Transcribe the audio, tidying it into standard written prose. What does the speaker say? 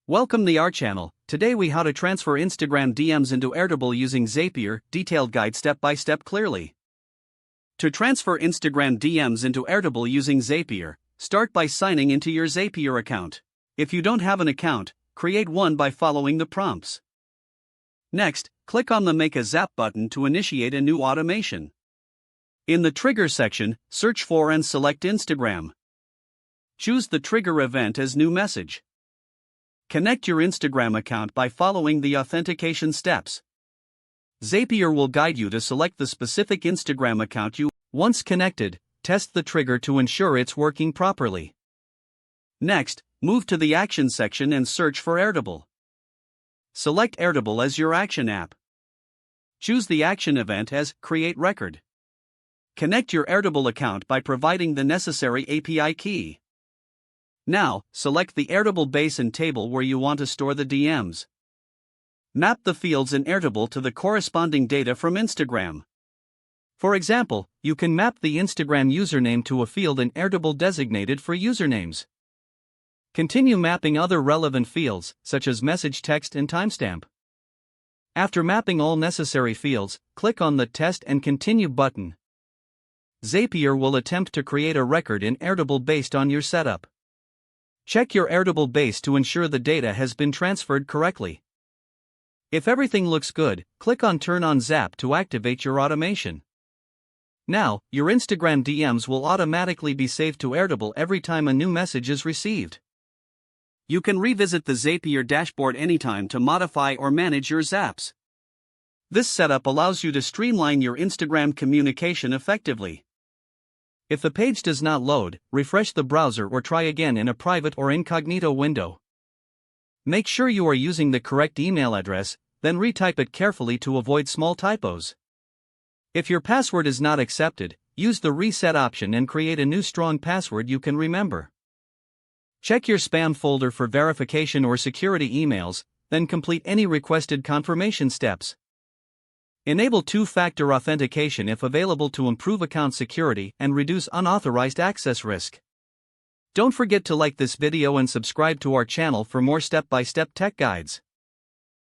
Welcome to our channel. Today we how to transfer Instagram DMs into Airtable using Zapier, detailed guide step by step clearly. To transfer Instagram DMs into Airtable using Zapier, start by signing into your Zapier account. If you don't have an account, create one by following the prompts. Next, click on the Make a Zap button to initiate a new automation. In the Trigger section, search for and select Instagram. Choose the trigger event as new message. Connect your Instagram account by following the authentication steps. Zapier will guide you to select the specific Instagram account you. Once connected, test the trigger to ensure it's working properly. Next, move to the Action section and search for Airtable. Select Airtable as your action app. Choose the action event as Create Record. Connect your Airtable account by providing the necessary API key. Now, select the Airtable base and table where you want to store the DMs. Map the fields in Airtable to the corresponding data from Instagram. For example, you can map the Instagram username to a field in Airtable designated for usernames. Continue mapping other relevant fields, such as message text and timestamp. After mapping all necessary fields, click on the Test and Continue button. Zapier will attempt to create a record in Airtable based on your setup. Check your Airtable base to ensure the data has been transferred correctly. If everything looks good, click on Turn on Zap to activate your automation. Now, your Instagram DMs will automatically be saved to Airtable every time a new message is received. You can revisit the Zapier dashboard anytime to modify or manage your zaps. This setup allows you to streamline your Instagram communication effectively. If the page does not load, refresh the browser or try again in a private or incognito window. Make sure you are using the correct email address, then retype it carefully to avoid small typos. If your password is not accepted, use the reset option and create a new strong password you can remember. Check your spam folder for verification or security emails, then complete any requested confirmation steps. Enable two-factor authentication if available to improve account security and reduce unauthorized access risk. Don't forget to like this video and subscribe to our channel for more step-by-step tech guides.